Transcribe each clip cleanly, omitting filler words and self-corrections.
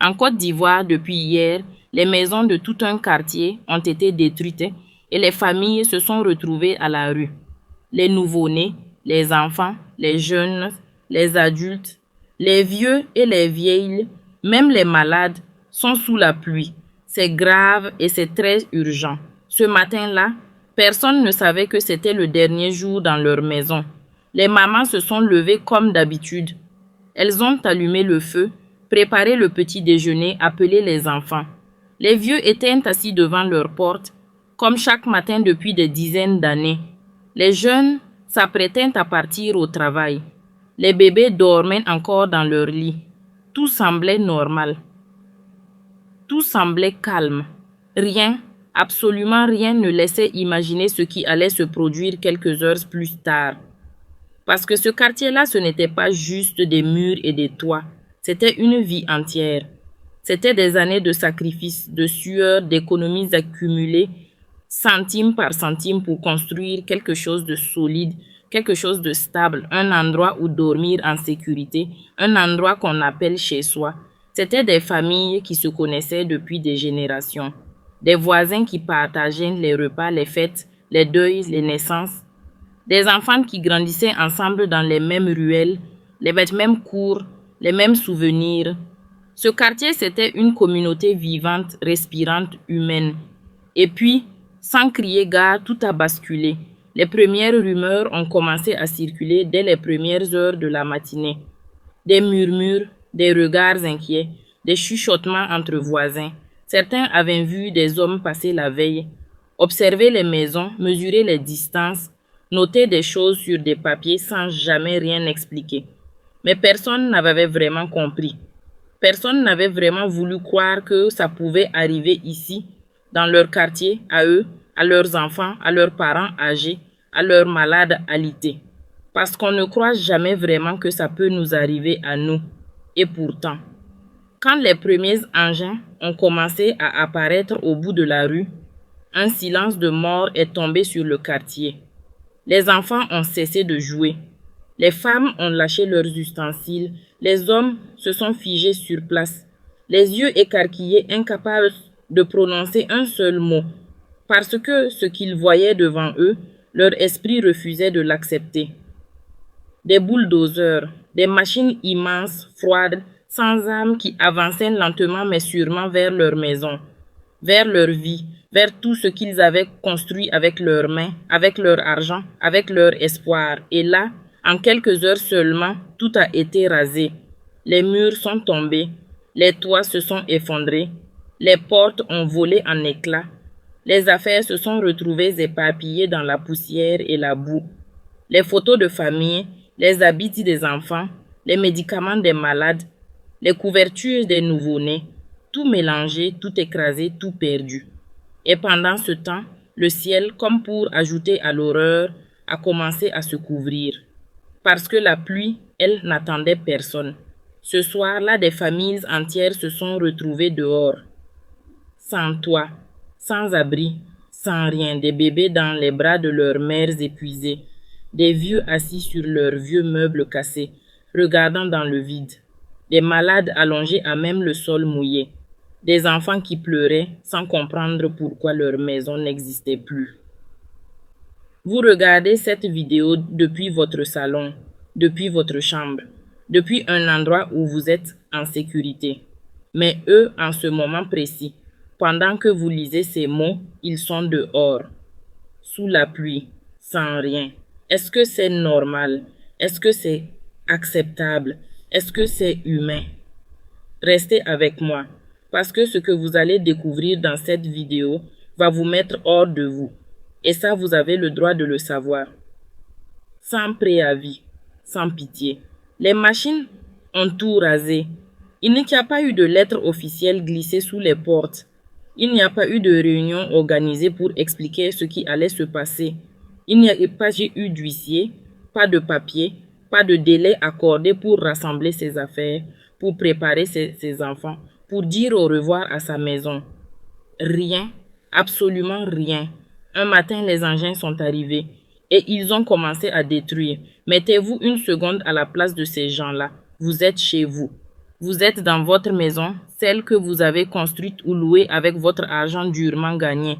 En Côte d'Ivoire, depuis hier, les maisons de tout un quartier ont été détruites et les familles se sont retrouvées à la rue. Les nouveau-nés, les enfants, les jeunes, les adultes, les vieux et les vieilles, même les malades, sont sous la pluie. C'est grave et c'est très urgent. Ce matin-là, personne ne savait que c'était le dernier jour dans leur maison. Les mamans se sont levées comme d'habitude. Elles ont allumé le feu, préparé le petit déjeuner, appelé les enfants. Les vieux étaient assis devant leur porte, comme chaque matin depuis des dizaines d'années. Les jeunes s'apprêtaient à partir au travail. Les bébés dormaient encore dans leur lit. Tout semblait normal. Tout semblait calme. Rien, absolument rien ne laissait imaginer ce qui allait se produire quelques heures plus tard. Parce que ce quartier-là, ce n'était pas juste des murs et des toits. C'était une vie entière. C'était des années de sacrifices, de sueur, d'économies accumulées, centime par centime pour construire quelque chose de solide, quelque chose de stable, un endroit où dormir en sécurité, un endroit qu'on appelle chez soi. C'était des familles qui se connaissaient depuis des générations, des voisins qui partageaient les repas, les fêtes, les deuils, les naissances, des enfants qui grandissaient ensemble dans les mêmes ruelles, les mêmes cours, les mêmes souvenirs. Ce quartier, c'était une communauté vivante, respirante, humaine. Et puis, sans crier gare, tout a basculé. Les premières rumeurs ont commencé à circuler dès les premières heures de la matinée. Des murmures, des regards inquiets, des chuchotements entre voisins. Certains avaient vu des hommes passer la veille, observer les maisons, mesurer les distances, noter des choses sur des papiers sans jamais rien expliquer. Mais personne n'avait vraiment compris. Personne n'avait vraiment voulu croire que ça pouvait arriver ici, dans leur quartier, à eux, à leurs enfants, à leurs parents âgés, à leurs malades alités. Parce qu'on ne croit jamais vraiment que ça peut nous arriver à nous. Et pourtant, quand les premiers engins ont commencé à apparaître au bout de la rue, un silence de mort est tombé sur le quartier. Les enfants ont cessé de jouer. Les femmes ont lâché leurs ustensiles. Les hommes se sont figés sur place, les yeux écarquillés, incapables de prononcer un seul mot, parce que ce qu'ils voyaient devant eux, leur esprit refusait de l'accepter. Des bulldozers, des machines immenses, froides, sans âme qui avançaient lentement mais sûrement vers leur maison, vers leur vie, vers tout ce qu'ils avaient construit avec leurs mains, avec leur argent, avec leur espoir. Et là, en quelques heures seulement, tout a été rasé. Les murs sont tombés, les toits se sont effondrés, les portes ont volé en éclats, les affaires se sont retrouvées éparpillées dans la poussière et la boue. Les photos de famille, les habits des enfants, les médicaments des malades, les couvertures des nouveau-nés, tout mélangé, tout écrasé, tout perdu. Et pendant ce temps, le ciel, comme pour ajouter à l'horreur, a commencé à se couvrir. Parce que la pluie, elle, n'attendait personne. Ce soir-là, des familles entières se sont retrouvées dehors. Sans toit, sans abri, sans rien, des bébés dans les bras de leurs mères épuisées, des vieux assis sur leurs vieux meubles cassés, regardant dans le vide, des malades allongés à même le sol mouillé, des enfants qui pleuraient sans comprendre pourquoi leur maison n'existait plus. Vous regardez cette vidéo depuis votre salon, depuis votre chambre, depuis un endroit où vous êtes en sécurité. Mais eux, en ce moment précis, pendant que vous lisez ces mots, ils sont dehors, sous la pluie, sans rien. Est-ce que c'est normal? Est-ce que c'est acceptable? Est-ce que c'est humain? Restez avec moi, parce que ce que vous allez découvrir dans cette vidéo va vous mettre hors de vous. Et ça, vous avez le droit de le savoir. Sans préavis, sans pitié. Les machines ont tout rasé. Il n'y a pas eu de lettre officielle glissée sous les portes. Il n'y a pas eu de réunion organisée pour expliquer ce qui allait se passer. Il n'y a pas eu d'huissier, pas de papier, pas de délai accordé pour rassembler ses affaires, pour préparer ses enfants, pour dire au revoir à sa maison. Rien, absolument rien. Un matin, les engins sont arrivés et ils ont commencé à détruire. Mettez-vous une seconde à la place de ces gens-là. Vous êtes chez vous. Vous êtes dans votre maison, celle que vous avez construite ou louée avec votre argent durement gagné.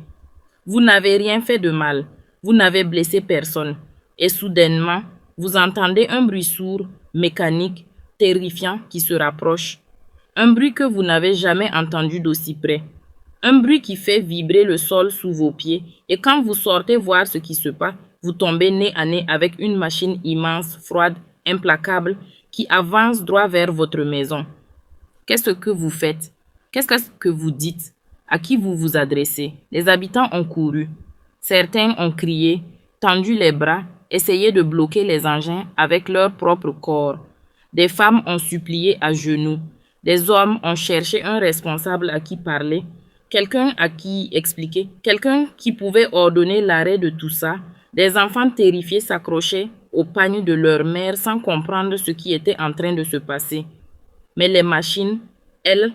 Vous n'avez rien fait de mal, vous n'avez blessé personne. Et soudainement, vous entendez un bruit sourd, mécanique, terrifiant qui se rapproche. Un bruit que vous n'avez jamais entendu d'aussi près. Un bruit qui fait vibrer le sol sous vos pieds et quand vous sortez voir ce qui se passe, vous tombez nez à nez avec une machine immense, froide, implacable, qui avance droit vers votre maison. Qu'est-ce que vous faites? Qu'est-ce que vous dites? À qui vous vous adressez? Les habitants ont couru. Certains ont crié, tendu les bras, essayé de bloquer les engins avec leur propre corps. Des femmes ont supplié à genoux. Des hommes ont cherché un responsable à qui parler, quelqu'un à qui expliquer, quelqu'un qui pouvait ordonner l'arrêt de tout ça. Des enfants terrifiés s'accrochaient au pagne de leur mère sans comprendre ce qui était en train de se passer. Mais les machines, elles,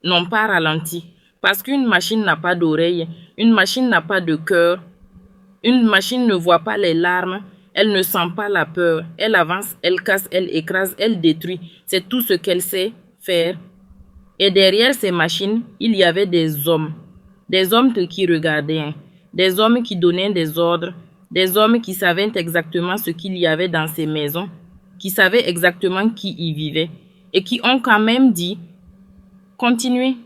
n'ont pas ralenti. Parce qu'une machine n'a pas d'oreille, une machine n'a pas de cœur, une machine ne voit pas les larmes, elle ne sent pas la peur. Elle avance, elle casse, elle écrase, elle détruit. C'est tout ce qu'elle sait faire. Et derrière ces machines, il y avait des hommes qui regardaient, des hommes qui donnaient des ordres, des hommes qui savaient exactement ce qu'il y avait dans ces maisons, qui savaient exactement qui y vivait, et qui ont quand même dit « Continuez ».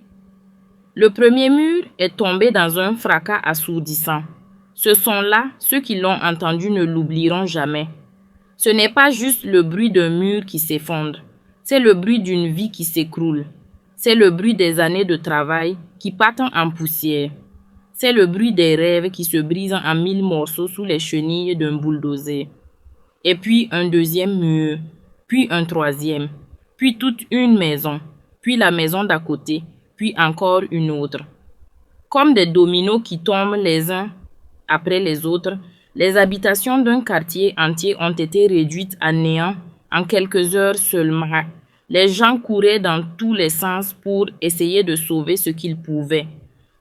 Le premier mur est tombé dans un fracas assourdissant. Ce son-là, ceux qui l'ont entendu ne l'oublieront jamais. Ce n'est pas juste le bruit d'un mur qui s'effondre, c'est le bruit d'une vie qui s'écroule. C'est le bruit des années de travail qui partent en poussière. C'est le bruit des rêves qui se brisent en 1000 morceaux sous les chenilles d'un bulldozer. Et puis un deuxième mur, puis un troisième, puis toute une maison, puis la maison d'à côté, puis encore une autre. Comme des dominos qui tombent les uns après les autres, les habitations d'un quartier entier ont été réduites à néant en quelques heures seulement. Les gens couraient dans tous les sens pour essayer de sauver ce qu'ils pouvaient.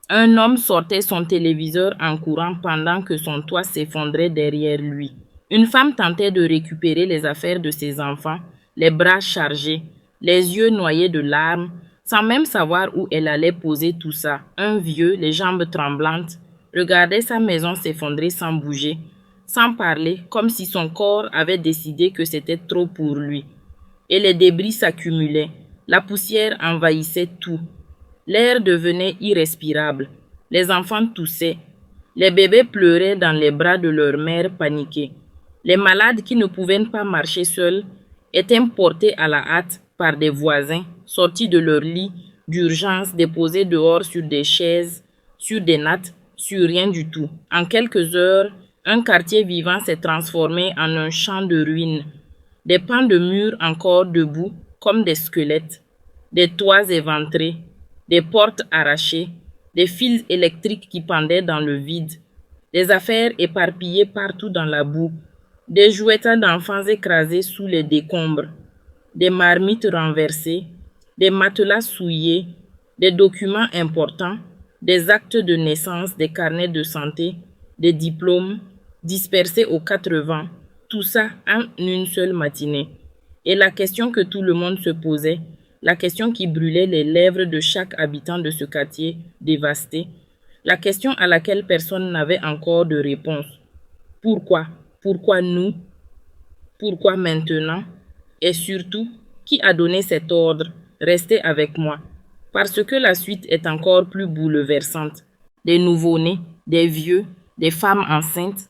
Un homme sortait son téléviseur en courant pendant que son toit s'effondrait derrière lui. Une femme tentait de récupérer les affaires de ses enfants, les bras chargés, les yeux noyés de larmes, sans même savoir où elle allait poser tout ça. Un vieux, les jambes tremblantes, regardait sa maison s'effondrer sans bouger, sans parler, comme si son corps avait décidé que c'était trop pour lui. Et les débris s'accumulaient. La poussière envahissait tout. L'air devenait irrespirable. Les enfants toussaient. Les bébés pleuraient dans les bras de leur mère paniquée. Les malades qui ne pouvaient pas marcher seuls étaient portés à la hâte par des voisins sortis de leur lit d'urgence, déposés dehors sur des chaises, sur des nattes, sur rien du tout. En quelques heures, un quartier vivant s'est transformé en un champ de ruines. Des pans de murs encore debout comme des squelettes, des toits éventrés, des portes arrachées, des fils électriques qui pendaient dans le vide, des affaires éparpillées partout dans la boue, des jouets d'enfants écrasés sous les décombres, des marmites renversées, des matelas souillés, des documents importants, des actes de naissance, des carnets de santé, des diplômes dispersés aux 4 vents. Tout ça en une seule matinée. Et la question que tout le monde se posait, la question qui brûlait les lèvres de chaque habitant de ce quartier dévasté, la question à laquelle personne n'avait encore de réponse. Pourquoi? Pourquoi nous? Pourquoi maintenant? Et surtout, qui a donné cet ordre? Restez avec moi. Parce que la suite est encore plus bouleversante. Des nouveau-nés, des vieux, des femmes enceintes,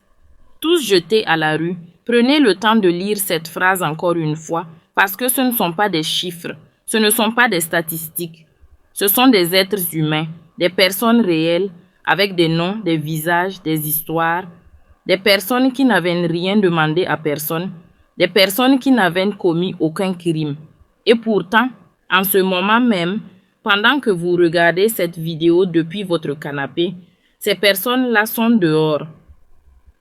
tous jetés à la rue. Prenez le temps de lire cette phrase encore une fois, parce que ce ne sont pas des chiffres, ce ne sont pas des statistiques. Ce sont des êtres humains, des personnes réelles, avec des noms, des visages, des histoires, des personnes qui n'avaient rien demandé à personne, des personnes qui n'avaient commis aucun crime. Et pourtant, en ce moment même, pendant que vous regardez cette vidéo depuis votre canapé, ces personnes-là sont dehors,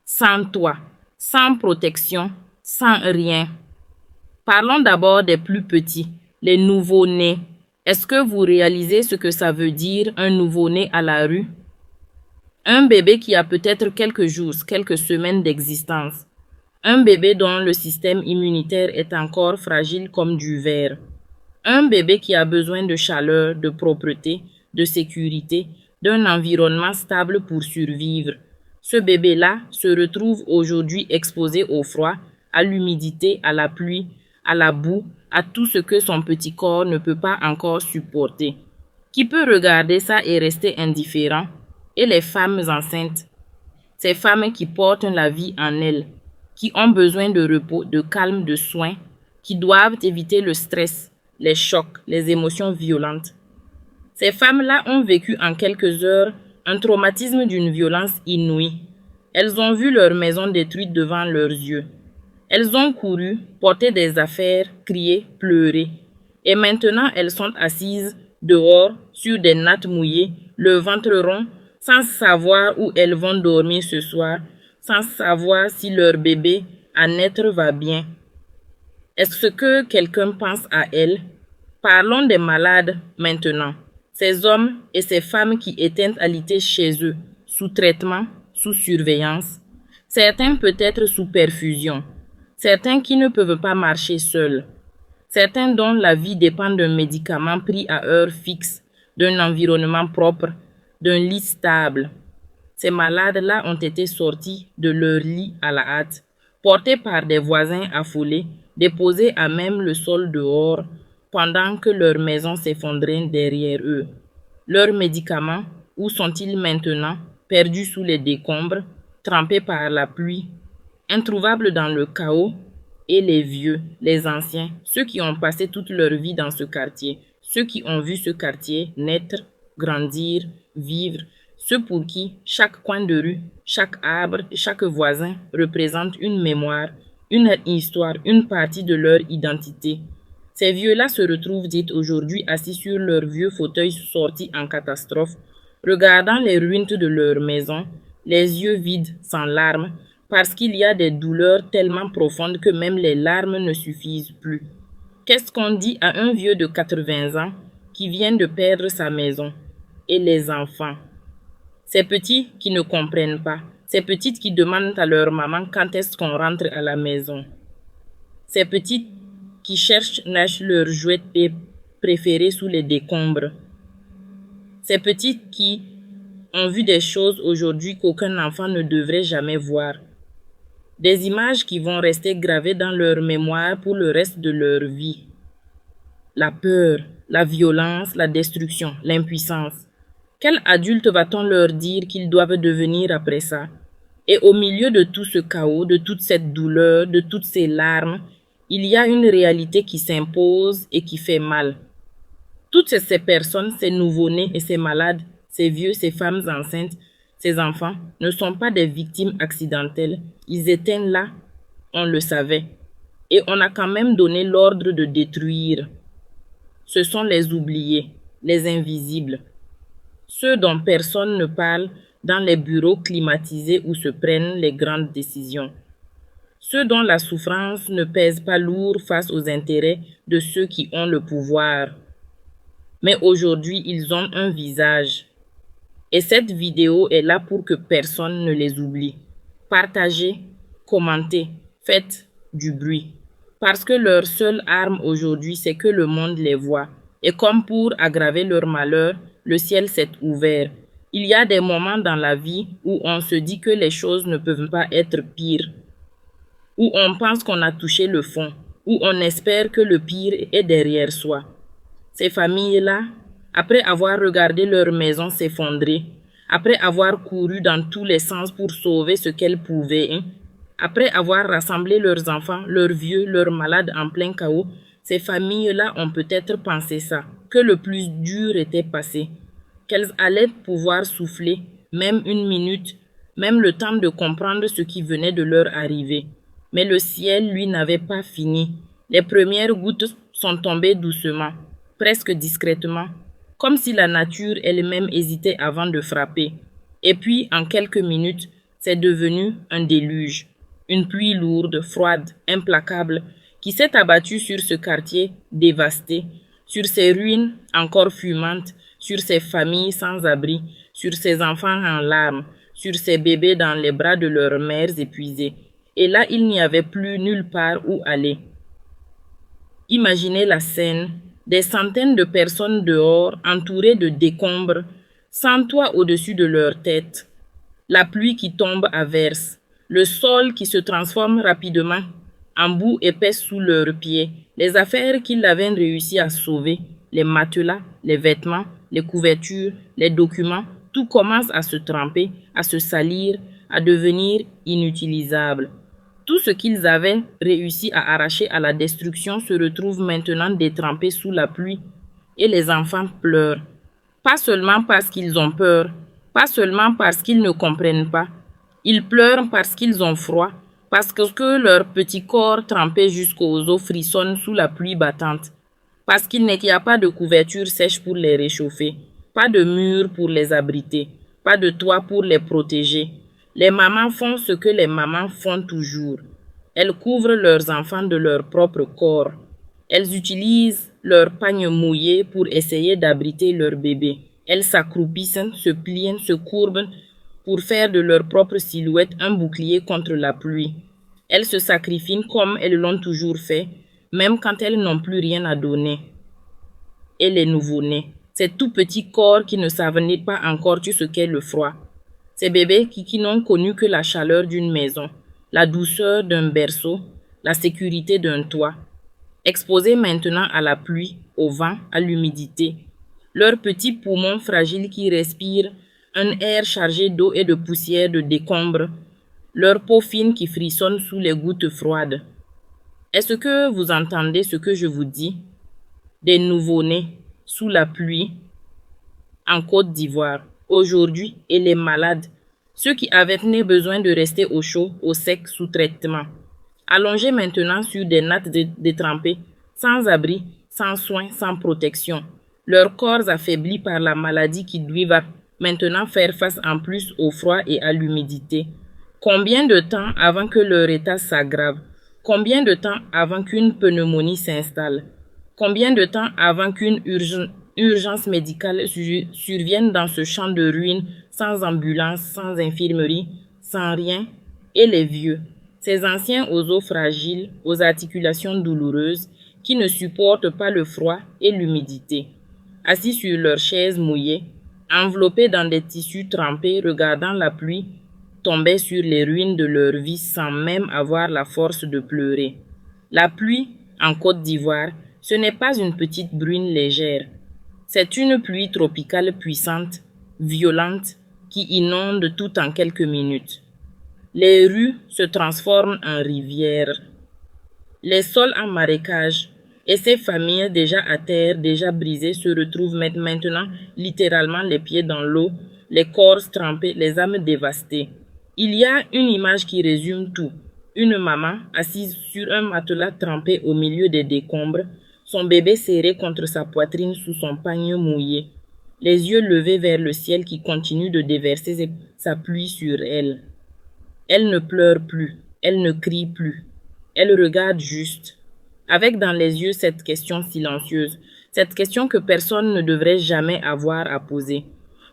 sans toit, sans protection, sans rien. Parlons d'abord des plus petits, les nouveau-nés. Est-ce que vous réalisez ce que ça veut dire un nouveau-né à la rue? Un bébé qui a peut-être quelques jours, quelques semaines d'existence. Un bébé dont le système immunitaire est encore fragile comme du verre. Un bébé qui a besoin de chaleur, de propreté, de sécurité, d'un environnement stable pour survivre. Ce bébé-là se retrouve aujourd'hui exposé au froid, à l'humidité, à la pluie, à la boue, à tout ce que son petit corps ne peut pas encore supporter. Qui peut regarder ça et rester indifférent? Et les femmes enceintes, ces femmes qui portent la vie en elles, qui ont besoin de repos, de calme, de soins, qui doivent éviter le stress, les chocs, les émotions violentes. Ces femmes-là ont vécu en quelques heures un traumatisme d'une violence inouïe. Elles ont vu leur maison détruite devant leurs yeux. Elles ont couru, porté des affaires, crié, pleuré. Et maintenant, elles sont assises dehors, sur des nattes mouillées, le ventre rond, sans savoir où elles vont dormir ce soir, sans savoir si leur bébé à naître va bien. Est-ce que quelqu'un pense à elles? Parlons des malades maintenant. Ces hommes et ces femmes qui étaient alités chez eux, sous traitement, sous surveillance. Certains peut-être sous perfusion. Certains qui ne peuvent pas marcher seuls. Certains dont la vie dépend d'un médicament pris à heure fixe, d'un environnement propre, d'un lit stable. Ces malades-là ont été sortis de leur lit à la hâte, portés par des voisins affolés, déposés à même le sol dehors, pendant que leur maison s'effondrait derrière eux. Leurs médicaments, où sont-ils maintenant, perdus sous les décombres, trempés par la pluie, introuvables dans le chaos? Et les vieux, les anciens, ceux qui ont passé toute leur vie dans ce quartier, ceux qui ont vu ce quartier naître, grandir, vivre, ceux pour qui chaque coin de rue, chaque arbre, chaque voisin représente une mémoire, une histoire, une partie de leur identité. Ces vieux-là se retrouvent aujourd'hui assis sur leurs vieux fauteuils sortis en catastrophe, regardant les ruines de leur maison, les yeux vides, sans larmes, parce qu'il y a des douleurs tellement profondes que même les larmes ne suffisent plus. Qu'est-ce qu'on dit à un vieux de 80 ans qui vient de perdre sa maison? Et les enfants? Ces petits qui ne comprennent pas, ces petites qui demandent à leur maman quand est-ce qu'on rentre à la maison. Ces petites qui lâchent leurs jouets préférés sous les décombres. Ces petites qui ont vu des choses aujourd'hui qu'aucun enfant ne devrait jamais voir. Des images qui vont rester gravées dans leur mémoire pour le reste de leur vie. La peur, la violence, la destruction, l'impuissance. Quel adulte va-t-on leur dire qu'ils doivent devenir après ça? Et au milieu de tout ce chaos, de toute cette douleur, de toutes ces larmes, il y a une réalité qui s'impose et qui fait mal. Toutes ces personnes, ces nouveau-nés et ces malades, ces vieux, ces femmes enceintes, ces enfants, ne sont pas des victimes accidentelles. Ils étaient là, on le savait. Et on a quand même donné l'ordre de détruire. Ce sont les oubliés, les invisibles. Ceux dont personne ne parle dans les bureaux climatisés où se prennent les grandes décisions. Ceux dont la souffrance ne pèse pas lourd face aux intérêts de ceux qui ont le pouvoir. Mais aujourd'hui, ils ont un visage. Et cette vidéo est là pour que personne ne les oublie. Partagez, commentez, faites du bruit. Parce que leur seule arme aujourd'hui, c'est que le monde les voit. Et comme pour aggraver leur malheur, le ciel s'est ouvert. Il y a des moments dans la vie où on se dit que les choses ne peuvent pas être pires, où on pense qu'on a touché le fond, où on espère que le pire est derrière soi. Ces familles-là, après avoir regardé leur maison s'effondrer, après avoir couru dans tous les sens pour sauver ce qu'elles pouvaient, après avoir rassemblé leurs enfants, leurs vieux, leurs malades en plein chaos, ces familles-là ont peut-être pensé ça, que le plus dur était passé, qu'elles allaient pouvoir souffler, même une minute, même le temps de comprendre ce qui venait de leur arriver. Mais le ciel, lui, n'avait pas fini. Les premières gouttes sont tombées doucement, presque discrètement, comme si la nature elle-même hésitait avant de frapper. Et puis, en quelques minutes, c'est devenu un déluge. Une pluie lourde, froide, implacable, qui s'est abattue sur ce quartier dévasté, sur ces ruines encore fumantes, sur ces familles sans abri, sur ces enfants en larmes, sur ces bébés dans les bras de leurs mères épuisées. Et là, il n'y avait plus nulle part où aller. Imaginez la scène, Des centaines de personnes dehors, entourées de décombres, sans toit au-dessus de leur tête. La pluie qui tombe à verse. Le sol qui se transforme rapidement en boue épaisse sous leurs pieds. Les affaires qu'ils avaient réussi à sauver, les matelas, les vêtements, les couvertures, les documents, tout commence à se tremper, à se salir, à devenir inutilisable. Tout ce qu'ils avaient réussi à arracher à la destruction se retrouve maintenant détrempé sous la pluie. Et les enfants pleurent. Pas seulement parce qu'ils ont peur, pas seulement parce qu'ils ne comprennent pas. Ils pleurent parce qu'ils ont froid, parce que leur petit corps trempé jusqu'aux os frissonne sous la pluie battante. Parce qu'il n'y a pas de couverture sèche pour les réchauffer, pas de mur pour les abriter, pas de toit pour les protéger. Les mamans font ce que les mamans font toujours. Elles couvrent leurs enfants de leur propre corps. Elles utilisent leurs pagnes mouillés pour essayer d'abriter leur bébé. Elles s'accroupissent, se plient, se courbent pour faire de leur propre silhouette un bouclier contre la pluie. Elles se sacrifient comme elles l'ont toujours fait, même quand elles n'ont plus rien à donner. Et les nouveau-nés, ces tout petits corps qui ne savent pas encore ce qu'est le froid. Ces bébés qui n'ont connu que la chaleur d'une maison, la douceur d'un berceau, la sécurité d'un toit. Exposés maintenant à la pluie, au vent, à l'humidité. Leurs petits poumons fragiles qui respirent un air chargé d'eau et de poussière de décombres. Leur peau fine qui frissonne sous les gouttes froides. Est-ce que vous entendez ce que je vous dis? Des nouveau-nés, sous la pluie, en Côte d'Ivoire, aujourd'hui, et les malades, ceux qui avaient besoin de rester au chaud, au sec, sous traitement. Allongés maintenant sur des nattes détrempées, sans abri, sans soins, sans protection. Leurs corps affaiblis par la maladie qui doivent maintenant faire face en plus au froid et à l'humidité. Combien de temps avant que leur état s'aggrave? Combien de temps avant qu'une pneumonie s'installe? Combien de temps avant qu'une urgence médicale survienne dans ce champ de ruines, sans ambulance, sans infirmerie, sans rien? Et les vieux, ces anciens aux os fragiles, aux articulations douloureuses, qui ne supportent pas le froid et l'humidité, assis sur leurs chaises mouillées, enveloppés dans des tissus trempés, regardant la pluie tomber sur les ruines de leur vie sans même avoir la force de pleurer. La pluie, en Côte d'Ivoire, ce n'est pas une petite bruine légère. C'est une pluie tropicale puissante, violente, qui inonde tout en quelques minutes. Les rues se transforment en rivières. Les sols en marécage, et ces familles déjà à terre, déjà brisées, se retrouvent maintenant littéralement les pieds dans l'eau, les corps trempés, les âmes dévastées. Il y a une image qui résume tout. Une maman assise sur un matelas trempé au milieu des décombres, son bébé serré contre sa poitrine sous son pagne mouillé, les yeux levés vers le ciel qui continue de déverser sa pluie sur elle. Elle ne pleure plus, elle ne crie plus, elle regarde juste, avec dans les yeux cette question silencieuse, cette question que personne ne devrait jamais avoir à poser.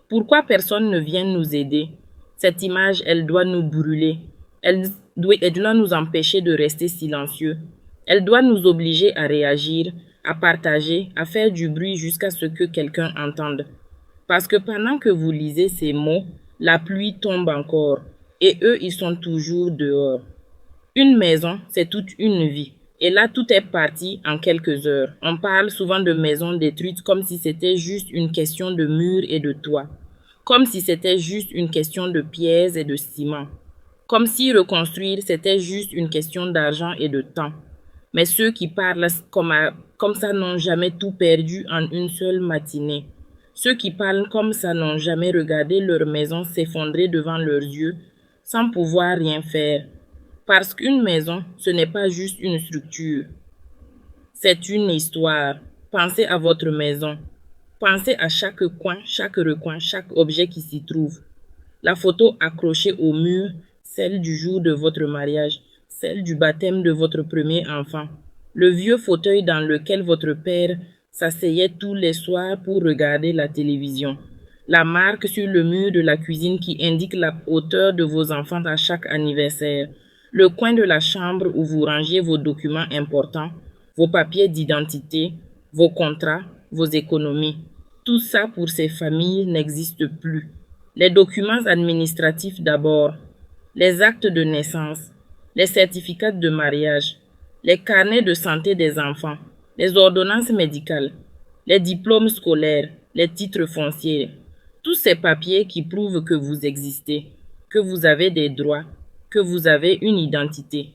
Pourquoi personne ne vient nous aider? Cette image, elle doit nous brûler. Elle doit nous empêcher de rester silencieux. Elle doit nous obliger à réagir, à partager, à faire du bruit jusqu'à ce que quelqu'un entende. Parce que pendant que vous lisez ces mots, la pluie tombe encore. Et eux, ils sont toujours dehors. Une maison, c'est toute une vie. Et là, tout est parti en quelques heures. On parle souvent de maisons détruites comme si c'était juste une question de murs et de toits. Comme si c'était juste une question de pierres et de ciment. Comme si reconstruire, c'était juste une question d'argent et de temps. Mais ceux qui parlent comme ça n'ont jamais tout perdu en une seule matinée. Ceux qui parlent comme ça n'ont jamais regardé leur maison s'effondrer devant leurs yeux sans pouvoir rien faire. Parce qu'une maison, ce n'est pas juste une structure. C'est une histoire. Pensez à votre maison. Pensez à chaque coin, chaque recoin, chaque objet qui s'y trouve. La photo accrochée au mur, celle du jour de votre mariage, celle du baptême de votre premier enfant. Le vieux fauteuil dans lequel votre père s'asseyait tous les soirs pour regarder la télévision. La marque sur le mur de la cuisine qui indique la hauteur de vos enfants à chaque anniversaire. Le coin de la chambre où vous rangez vos documents importants, vos papiers d'identité, vos contrats, vos économies. Tout ça pour ces familles n'existe plus. Les documents administratifs d'abord, les actes de naissance, les certificats de mariage, les carnets de santé des enfants, les ordonnances médicales, les diplômes scolaires, les titres fonciers, tous ces papiers qui prouvent que vous existez, que vous avez des droits, que vous avez une identité,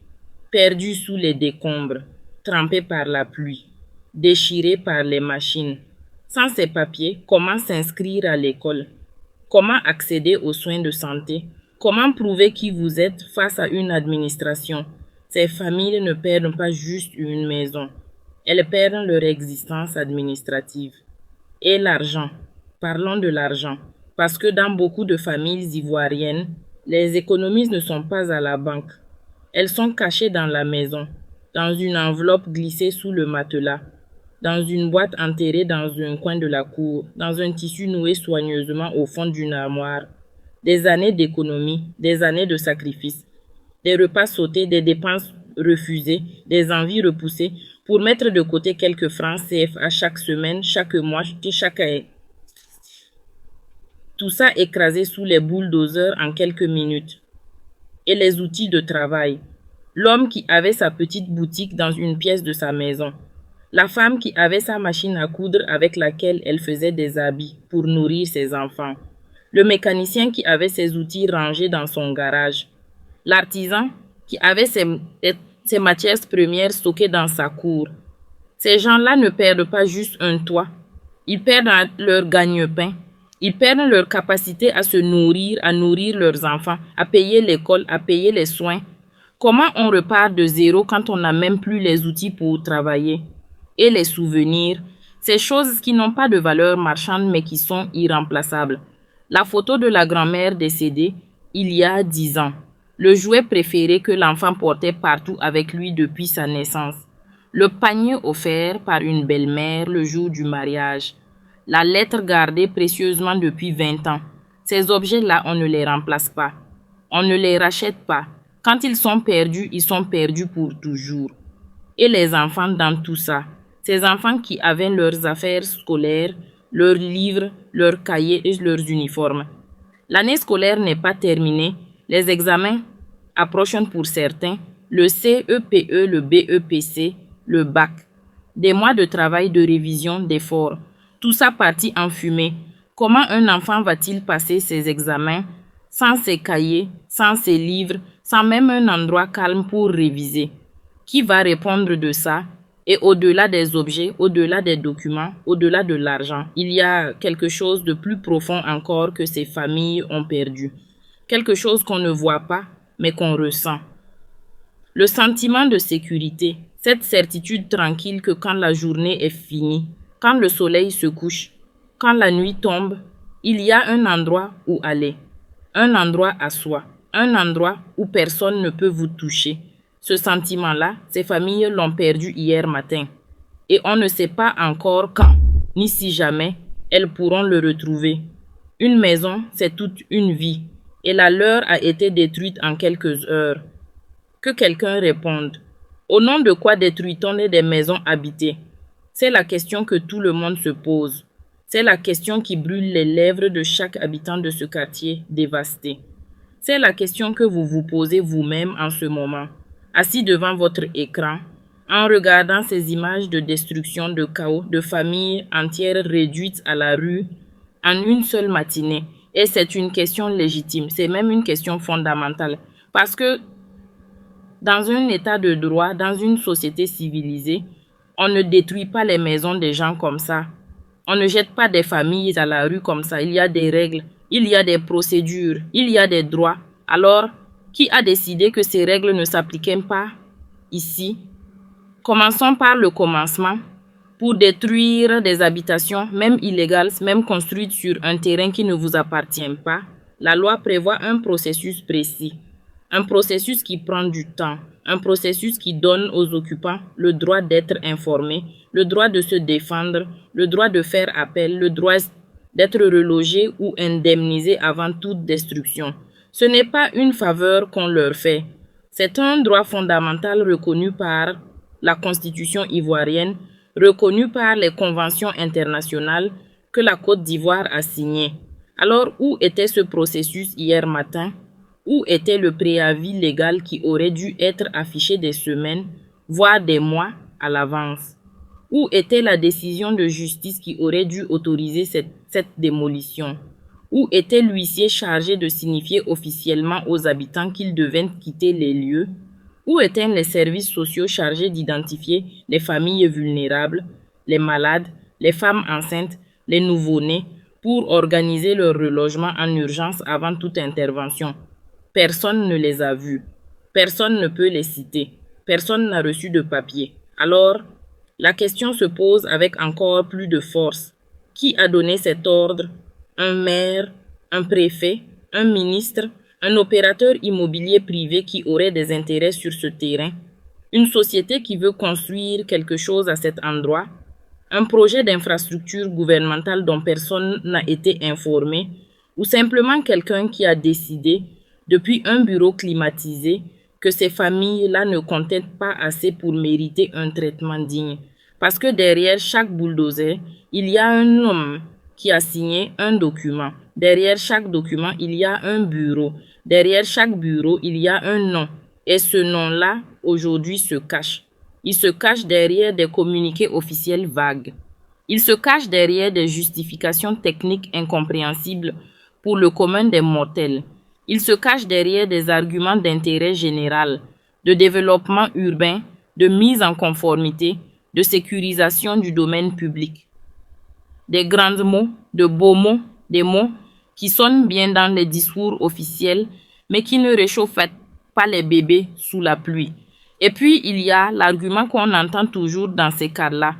perdus sous les décombres, trempés par la pluie, déchirés par les machines. Sans ces papiers, comment s'inscrire à l'école? Comment accéder aux soins de santé? Comment prouver qui vous êtes face à une administration? Ces familles ne perdent pas juste une maison, elles perdent leur existence administrative. Et l'argent. Parlons de l'argent. Parce que dans beaucoup de familles ivoiriennes, les économies ne sont pas à la banque. Elles sont cachées dans la maison, dans une enveloppe glissée sous le matelas, dans une boîte enterrée dans un coin de la cour, dans un tissu noué soigneusement au fond d'une armoire. Des années d'économie, des années de sacrifice, des repas sautés, des dépenses refusées, des envies repoussées pour mettre de côté quelques francs CFA chaque semaine, chaque mois, chaque année. Tout ça écrasé sous les bulldozers en quelques minutes. Et les outils de travail. L'homme qui avait sa petite boutique dans une pièce de sa maison. La femme qui avait sa machine à coudre avec laquelle elle faisait des habits pour nourrir ses enfants. Le mécanicien qui avait ses outils rangés dans son garage. L'artisan qui avait ses matières premières stockées dans sa cour. Ces gens-là ne perdent pas juste un toit. Ils perdent leur gagne-pain. Ils perdent leur capacité à se nourrir, à nourrir leurs enfants, à payer l'école, à payer les soins. Comment on repart de zéro quand on n'a même plus les outils pour travailler? Et les souvenirs, ces choses qui n'ont pas de valeur marchande mais qui sont irremplaçables. La photo de la grand-mère décédée il y a 10 ans. Le jouet préféré que l'enfant portait partout avec lui depuis sa naissance. Le panier offert par une belle-mère le jour du mariage. La lettre gardée précieusement depuis 20 ans. Ces objets-là, on ne les remplace pas. On ne les rachète pas. Quand ils sont perdus pour toujours. Et les enfants dans tout ça. Ces enfants qui avaient leurs affaires scolaires, leurs livres, leurs cahiers et leurs uniformes. L'année scolaire n'est pas terminée. Les examens approchent pour certains. Le CEPE, le BEPC, le bac. Des mois de travail, de révision, d'efforts. Tout ça parti en fumée. Comment un enfant va-t-il passer ses examens sans ses cahiers, sans ses livres, sans même un endroit calme pour réviser? Qui va répondre de ça? Et au-delà des objets, au-delà des documents, au-delà de l'argent, il y a quelque chose de plus profond encore que ces familles ont perdu. Quelque chose qu'on ne voit pas, mais qu'on ressent. Le sentiment de sécurité, cette certitude tranquille que quand la journée est finie, quand le soleil se couche, quand la nuit tombe, il y a un endroit où aller, un endroit à soi, un endroit où personne ne peut vous toucher. Ce sentiment-là, ces familles l'ont perdu hier matin. Et on ne sait pas encore quand, ni si jamais, elles pourront le retrouver. Une maison, c'est toute une vie, et la leur a été détruite en quelques heures. Que quelqu'un réponde. Au nom de quoi détruit-on des maisons habitées? C'est la question que tout le monde se pose. C'est la question qui brûle les lèvres de chaque habitant de ce quartier dévasté. C'est la question que vous vous posez vous-même en ce moment, assis devant votre écran, en regardant ces images de destruction, de chaos, de familles entières réduites à la rue en une seule matinée. Et c'est une question légitime, c'est même une question fondamentale. Parce que dans un état de droit, dans une société civilisée, on ne détruit pas les maisons des gens comme ça. On ne jette pas des familles à la rue comme ça. Il y a des règles, il y a des procédures, il y a des droits. Alors, qui a décidé que ces règles ne s'appliquaient pas ici? Commençons par le commencement. Pour détruire des habitations, même illégales, même construites sur un terrain qui ne vous appartient pas, la loi prévoit un processus précis. Un processus qui prend du temps, un processus qui donne aux occupants le droit d'être informés, le droit de se défendre, le droit de faire appel, le droit d'être relogés ou indemnisés avant toute destruction. Ce n'est pas une faveur qu'on leur fait. C'est un droit fondamental reconnu par la Constitution ivoirienne, reconnu par les conventions internationales que la Côte d'Ivoire a signées. Alors, où était ce processus hier matin? Où était le préavis légal qui aurait dû être affiché des semaines, voire des mois à l'avance? Où était la décision de justice qui aurait dû autoriser cette démolition? Où était l'huissier chargé de signifier officiellement aux habitants qu'ils devaient quitter les lieux? Où étaient les services sociaux chargés d'identifier les familles vulnérables, les malades, les femmes enceintes, les nouveau-nés, pour organiser leur relogement en urgence avant toute intervention? Personne ne les a vus. Personne ne peut les citer. Personne n'a reçu de papier. Alors, la question se pose avec encore plus de force. Qui a donné cet ordre? Un maire, un préfet, un ministre, un opérateur immobilier privé qui aurait des intérêts sur ce terrain, une société qui veut construire quelque chose à cet endroit, un projet d'infrastructure gouvernementale dont personne n'a été informé, ou simplement quelqu'un qui a décidé, depuis un bureau climatisé, que ces familles-là ne comptaient pas assez pour mériter un traitement digne. Parce que derrière chaque bulldozer, il y a un homme qui a signé un document. Derrière chaque document, il y a un bureau. Derrière chaque bureau, il y a un nom. Et ce nom-là, aujourd'hui, se cache. Il se cache derrière des communiqués officiels vagues. Il se cache derrière des justifications techniques incompréhensibles pour le commun des mortels. Il se cache derrière des arguments d'intérêt général, de développement urbain, de mise en conformité, de sécurisation du domaine public. Des grands mots, de beaux mots, des mots qui sonnent bien dans les discours officiels, mais qui ne réchauffent pas les bébés sous la pluie. Et puis, il y a l'argument qu'on entend toujours dans ces cas-là.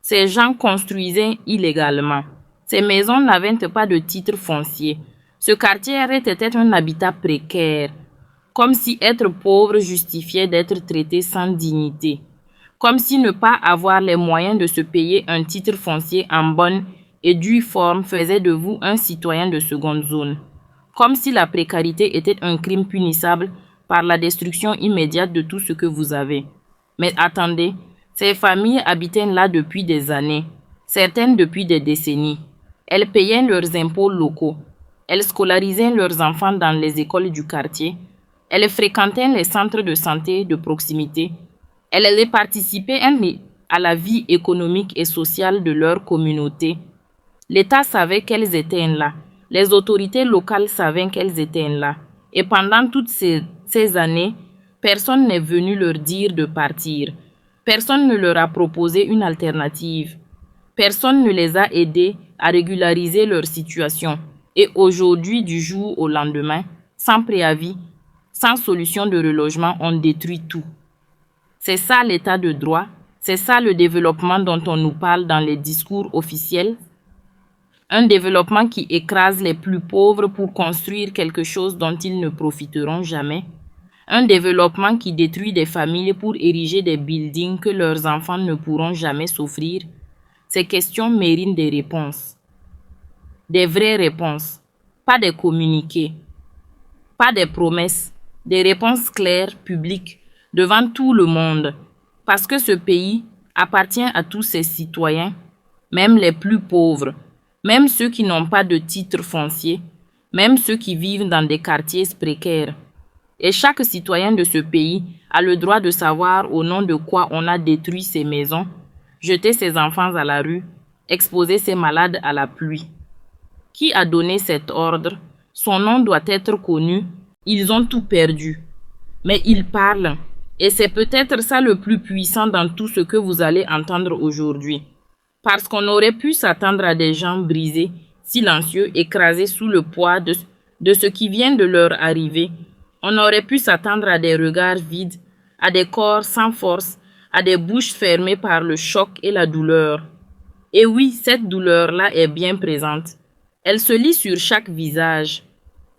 Ces gens construisaient illégalement. Ces maisons n'avaient pas de titre foncier. Ce quartier était un habitat précaire, comme si être pauvre justifiait d'être traité sans dignité, comme si ne pas avoir les moyens de se payer un titre foncier en bonne et due forme faisait de vous un citoyen de seconde zone, comme si la précarité était un crime punissable par la destruction immédiate de tout ce que vous avez. Mais attendez, ces familles habitaient là depuis des années, certaines depuis des décennies. Elles payaient leurs impôts locaux. Elles scolarisaient leurs enfants dans les écoles du quartier. Elles fréquentaient les centres de santé de proximité. Elles participaient à la vie économique et sociale de leur communauté. L'État savait qu'elles étaient là. Les autorités locales savaient qu'elles étaient là. Et pendant toutes ces années, personne n'est venu leur dire de partir. Personne ne leur a proposé une alternative. Personne ne les a aidés à régulariser leur situation. Et aujourd'hui, du jour au lendemain, sans préavis, sans solution de relogement, on détruit tout. C'est ça l'état de droit, c'est ça le développement dont on nous parle dans les discours officiels. Un développement qui écrase les plus pauvres pour construire quelque chose dont ils ne profiteront jamais. Un développement qui détruit des familles pour ériger des buildings que leurs enfants ne pourront jamais s'offrir. Ces questions méritent des réponses. Des vraies réponses, pas des communiqués, pas des promesses, des réponses claires, publiques, devant tout le monde. Parce que ce pays appartient à tous ses citoyens, même les plus pauvres, même ceux qui n'ont pas de titre foncier, même ceux qui vivent dans des quartiers précaires. Et chaque citoyen de ce pays a le droit de savoir au nom de quoi on a détruit ses maisons, jeté ses enfants à la rue, exposé ses malades à la pluie. Qui a donné cet ordre? Son nom doit être connu. Ils ont tout perdu. Mais ils parlent. Et c'est peut-être ça le plus puissant dans tout ce que vous allez entendre aujourd'hui. Parce qu'on aurait pu s'attendre à des gens brisés, silencieux, écrasés sous le poids de ce qui vient de leur arriver. On aurait pu s'attendre à des regards vides, à des corps sans force, à des bouches fermées par le choc et la douleur. Et oui, cette douleur-là est bien présente. Elle se lit sur chaque visage.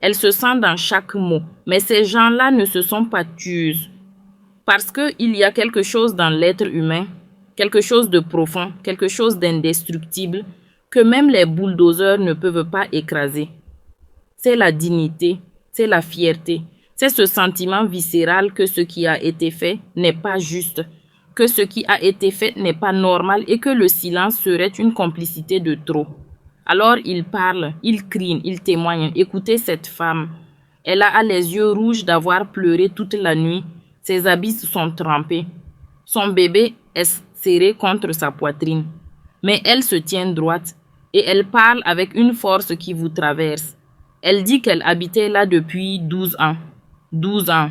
Elle se sent dans chaque mot. Mais ces gens-là ne se sont pas tus. Parce qu'il y a quelque chose dans l'être humain, quelque chose de profond, quelque chose d'indestructible, que même les bulldozers ne peuvent pas écraser. C'est la dignité, c'est la fierté, c'est ce sentiment viscéral que ce qui a été fait n'est pas juste, que ce qui a été fait n'est pas normal et que le silence serait une complicité de trop. Alors il parle, il crie, il témoigne. Écoutez cette femme. Elle a les yeux rouges d'avoir pleuré toute la nuit. Ses habits sont trempés. Son bébé est serré contre sa poitrine. Mais elle se tient droite et elle parle avec une force qui vous traverse. Elle dit qu'elle habitait là depuis 12 ans. 12 ans.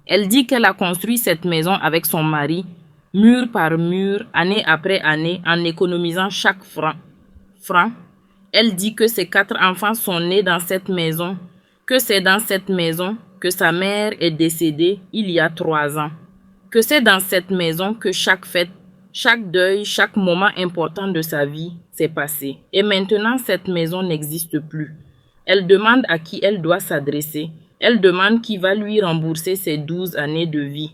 Elle dit qu'elle a construit cette maison avec son mari, mur par mur, année après année, en économisant chaque franc. Elle dit que ses 4 enfants sont nés dans cette maison, que c'est dans cette maison que sa mère est décédée il y a 3 ans, que c'est dans cette maison que chaque fête, chaque deuil, chaque moment important de sa vie s'est passé. Et maintenant, cette maison n'existe plus. Elle demande à qui elle doit s'adresser. Elle demande qui va lui rembourser ses 12 années de vie.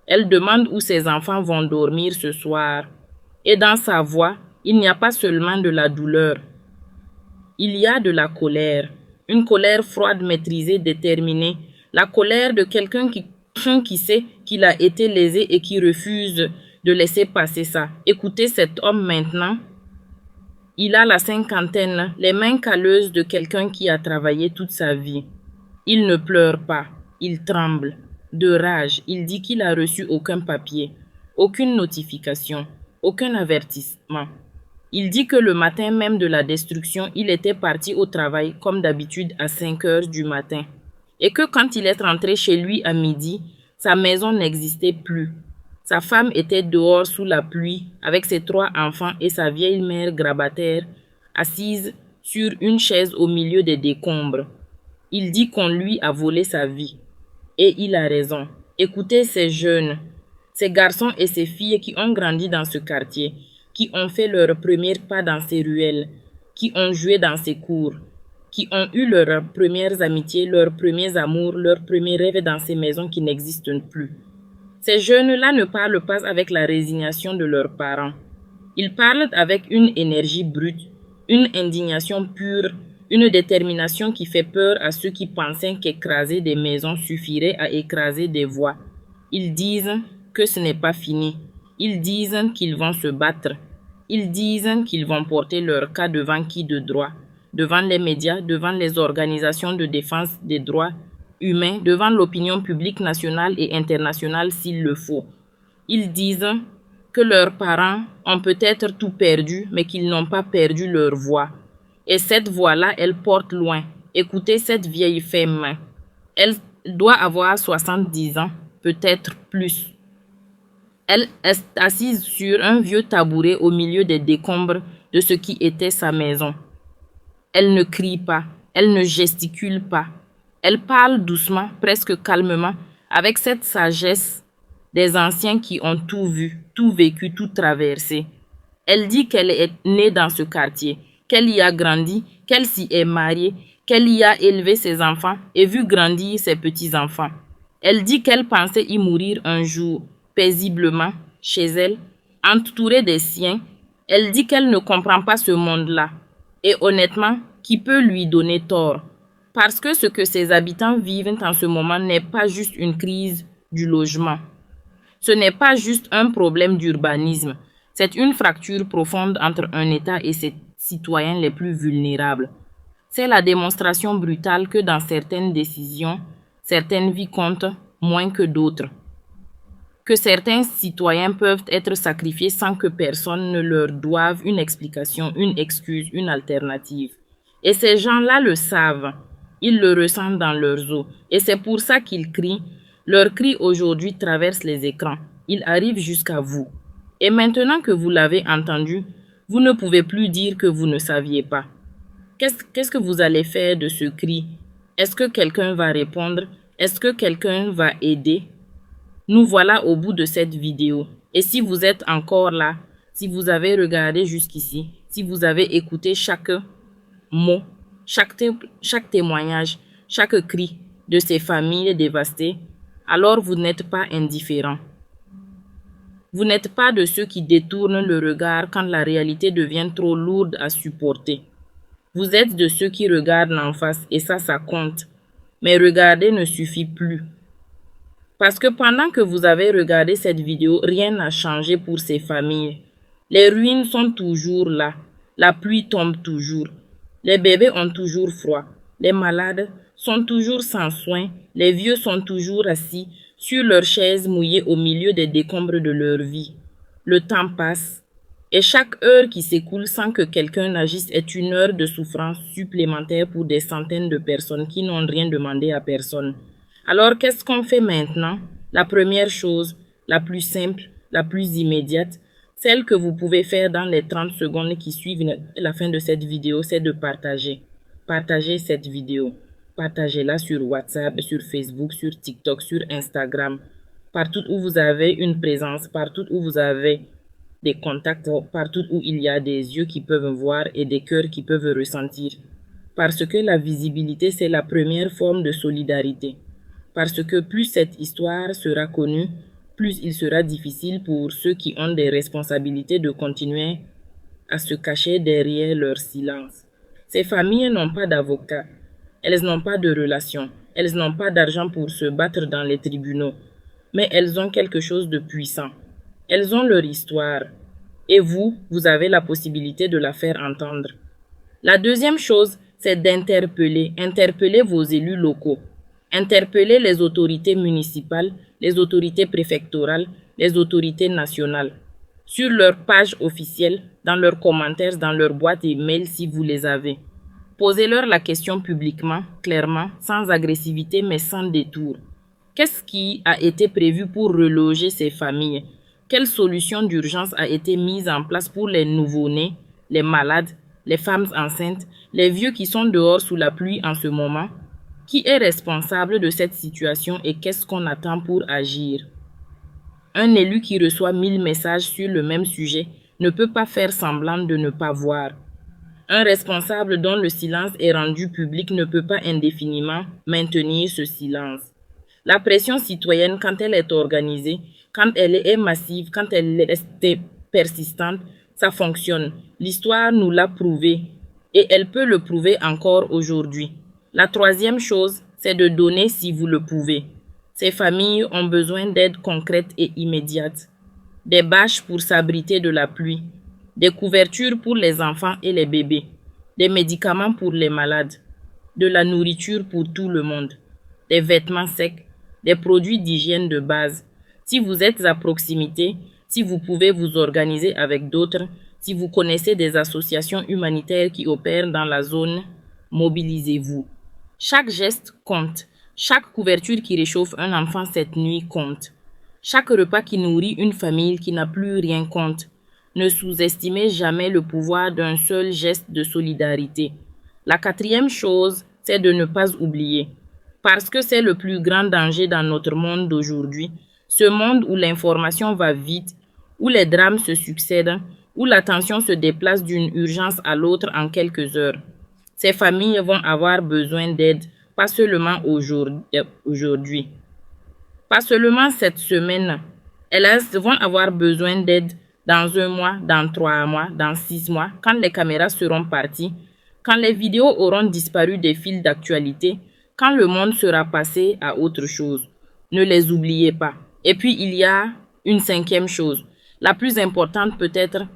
Elle demande où ses enfants vont dormir ce soir. Et dans sa voix, il n'y a pas seulement de la douleur. Il y a de la colère. Une colère froide, maîtrisée, déterminée. La colère de quelqu'un qui sait qu'il a été lésé et qui refuse de laisser passer ça. Écoutez cet homme maintenant. Il a la cinquantaine, les mains calleuses de quelqu'un qui a travaillé toute sa vie. Il ne pleure pas, il tremble. De rage, il dit qu'il n'a reçu aucun papier, aucune notification, aucun avertissement. Il dit que le matin même de la destruction, il était parti au travail comme d'habitude à 5 heures du matin. Et que quand il est rentré chez lui à midi, sa maison n'existait plus. Sa femme était dehors sous la pluie avec ses 3 enfants et sa vieille mère grabataire assise sur une chaise au milieu des décombres. Il dit qu'on lui a volé sa vie. Et il a raison. Écoutez ces jeunes, ces garçons et ces filles qui ont grandi dans ce quartier, qui ont fait leurs premiers pas dans ces ruelles, qui ont joué dans ces cours, qui ont eu leurs premières amitiés, leurs premiers amours, leurs premiers rêves dans ces maisons qui n'existent plus. Ces jeunes-là ne parlent pas avec la résignation de leurs parents. Ils parlent avec une énergie brute, une indignation pure, une détermination qui fait peur à ceux qui pensaient qu'écraser des maisons suffirait à écraser des voix. Ils disent que ce n'est pas fini. Ils disent qu'ils vont se battre. Ils disent qu'ils vont porter leur cas devant qui de droit, devant les médias, devant les organisations de défense des droits humains, devant l'opinion publique nationale et internationale s'il le faut. Ils disent que leurs parents ont peut-être tout perdu, mais qu'ils n'ont pas perdu leur voix. Et cette voix-là, elle porte loin. Écoutez cette vieille femme. Elle doit avoir 70 ans, peut-être plus. Elle est assise sur un vieux tabouret au milieu des décombres de ce qui était sa maison. Elle ne crie pas, elle ne gesticule pas. Elle parle doucement, presque calmement, avec cette sagesse des anciens qui ont tout vu, tout vécu, tout traversé. Elle dit qu'elle est née dans ce quartier, qu'elle y a grandi, qu'elle s'y est mariée, qu'elle y a élevé ses enfants et vu grandir ses petits-enfants. Elle dit qu'elle pensait y mourir un jour, paisiblement, chez elle, entourée des siens. Elle dit qu'elle ne comprend pas ce monde-là. Et honnêtement, qui peut lui donner tort? Parce que ce que ses habitants vivent en ce moment n'est pas juste une crise du logement. Ce n'est pas juste un problème d'urbanisme. C'est une fracture profonde entre un État et ses citoyens les plus vulnérables. C'est la démonstration brutale que dans certaines décisions, certaines vies comptent moins que d'autres. Que certains citoyens peuvent être sacrifiés sans que personne ne leur doive une explication, une excuse, une alternative. Et ces gens-là le savent. Ils le ressentent dans leurs os. Et c'est pour ça qu'ils crient. Leurs cris aujourd'hui traversent les écrans. Ils arrivent jusqu'à vous. Et maintenant que vous l'avez entendu, vous ne pouvez plus dire que vous ne saviez pas. Qu'est-ce que vous allez faire de ce cri? Est-ce que quelqu'un va répondre? Est-ce que quelqu'un va aider? Nous voilà au bout de cette vidéo. Et si vous êtes encore là, si vous avez regardé jusqu'ici, si vous avez écouté chaque mot, chaque témoignage, chaque cri de ces familles dévastées, alors vous n'êtes pas indifférent. Vous n'êtes pas de ceux qui détournent le regard quand la réalité devient trop lourde à supporter. Vous êtes de ceux qui regardent en face et ça compte. Mais regarder ne suffit plus. Parce que pendant que vous avez regardé cette vidéo, rien n'a changé pour ces familles. Les ruines sont toujours là. La pluie tombe toujours. Les bébés ont toujours froid. Les malades sont toujours sans soins. Les vieux sont toujours assis sur leurs chaises mouillées au milieu des décombres de leur vie. Le temps passe. Et chaque heure qui s'écoule sans que quelqu'un n'agisse est une heure de souffrance supplémentaire pour des centaines de personnes qui n'ont rien demandé à personne. Alors, qu'est-ce qu'on fait maintenant? La première chose, la plus simple, la plus immédiate, celle que vous pouvez faire dans les 30 secondes qui suivent la fin de cette vidéo, c'est de partager. Partagez cette vidéo. Partagez-la sur WhatsApp, sur Facebook, sur TikTok, sur Instagram. Partout où vous avez une présence, partout où vous avez des contacts, partout où il y a des yeux qui peuvent voir et des cœurs qui peuvent ressentir. Parce que la visibilité, c'est la première forme de solidarité. Parce que plus cette histoire sera connue, plus il sera difficile pour ceux qui ont des responsabilités de continuer à se cacher derrière leur silence. Ces familles n'ont pas d'avocat, elles n'ont pas de relations, elles n'ont pas d'argent pour se battre dans les tribunaux, mais elles ont quelque chose de puissant. Elles ont leur histoire, et vous avez la possibilité de la faire entendre. La deuxième chose, c'est interpeller vos élus locaux. Interpeller les autorités municipales, les autorités préfectorales, les autorités nationales. Sur leur page officielle, dans leurs commentaires, dans leur boîte email si vous les avez. Posez-leur la question publiquement, clairement, sans agressivité mais sans détour. Qu'est-ce qui a été prévu pour reloger ces familles? Quelle solution d'urgence a été mise en place pour les nouveau-nés, les malades, les femmes enceintes, les vieux qui sont dehors sous la pluie en ce moment? Qui est responsable de cette situation et qu'est-ce qu'on attend pour agir? Un élu qui reçoit 1000 messages sur le même sujet ne peut pas faire semblant de ne pas voir. Un responsable dont le silence est rendu public ne peut pas indéfiniment maintenir ce silence. La pression citoyenne, quand elle est organisée, quand elle est massive, quand elle est persistante, ça fonctionne. L'histoire nous l'a prouvé et elle peut le prouver encore aujourd'hui. La troisième chose, c'est de donner si vous le pouvez. Ces familles ont besoin d'aide concrète et immédiate. Des bâches pour s'abriter de la pluie, des couvertures pour les enfants et les bébés, des médicaments pour les malades, de la nourriture pour tout le monde, des vêtements secs, des produits d'hygiène de base. Si vous êtes à proximité, si vous pouvez vous organiser avec d'autres, si vous connaissez des associations humanitaires qui opèrent dans la zone, mobilisez-vous. Chaque geste compte. Chaque couverture qui réchauffe un enfant cette nuit compte. Chaque repas qui nourrit une famille qui n'a plus rien compte. Ne sous-estimez jamais le pouvoir d'un seul geste de solidarité. La quatrième chose, c'est de ne pas oublier. Parce que c'est le plus grand danger dans notre monde d'aujourd'hui. Ce monde où l'information va vite, où les drames se succèdent, où l'attention se déplace d'une urgence à l'autre en quelques heures. Ces familles vont avoir besoin d'aide, pas seulement aujourd'hui, pas seulement cette semaine. Elles vont avoir besoin d'aide dans 1 mois, dans 3 mois, dans 6 mois, quand les caméras seront parties, quand les vidéos auront disparu des fils d'actualité, quand le monde sera passé à autre chose. Ne les oubliez pas. Et puis il y a une cinquième chose, la plus importante peut-être,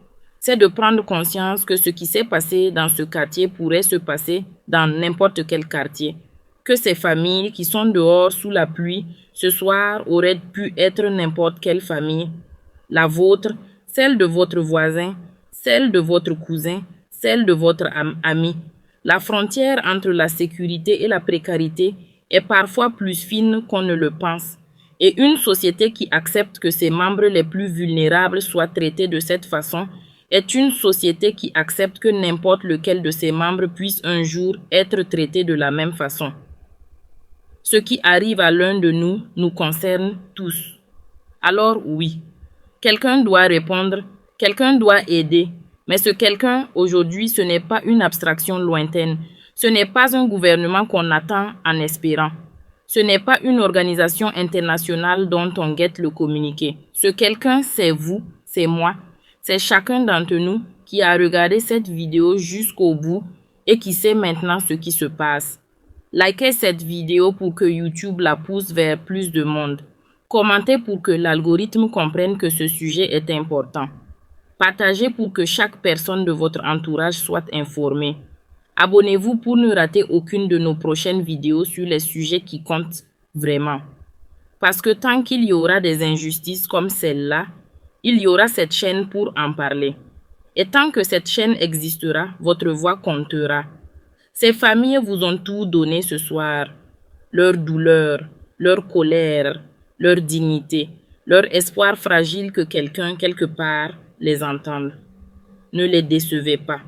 c'est de prendre conscience que ce qui s'est passé dans ce quartier pourrait se passer dans n'importe quel quartier. Que ces familles qui sont dehors sous la pluie ce soir auraient pu être n'importe quelle famille. La vôtre, celle de votre voisin, celle de votre cousin, celle de votre ami. La frontière entre la sécurité et la précarité est parfois plus fine qu'on ne le pense. Et une société qui accepte que ses membres les plus vulnérables soient traités de cette façon est une société qui accepte que n'importe lequel de ses membres puisse un jour être traité de la même façon. Ce qui arrive à l'un de nous nous concerne tous. Alors oui, quelqu'un doit répondre, quelqu'un doit aider, mais ce quelqu'un aujourd'hui ce n'est pas une abstraction lointaine, ce n'est pas un gouvernement qu'on attend en espérant. Ce n'est pas une organisation internationale dont on guette le communiqué. Ce quelqu'un, c'est vous, c'est moi, c'est chacun d'entre nous qui a regardé cette vidéo jusqu'au bout et qui sait maintenant ce qui se passe. Likez cette vidéo pour que YouTube la pousse vers plus de monde. Commentez pour que l'algorithme comprenne que ce sujet est important. Partagez pour que chaque personne de votre entourage soit informée. Abonnez-vous pour ne rater aucune de nos prochaines vidéos sur les sujets qui comptent vraiment. Parce que tant qu'il y aura des injustices comme celle-là, il y aura cette chaîne pour en parler. Et tant que cette chaîne existera, votre voix comptera. Ces familles vous ont tout donné ce soir. Leur douleur, leur colère, leur dignité, leur espoir fragile que quelqu'un quelque part les entende. Ne les décevez pas.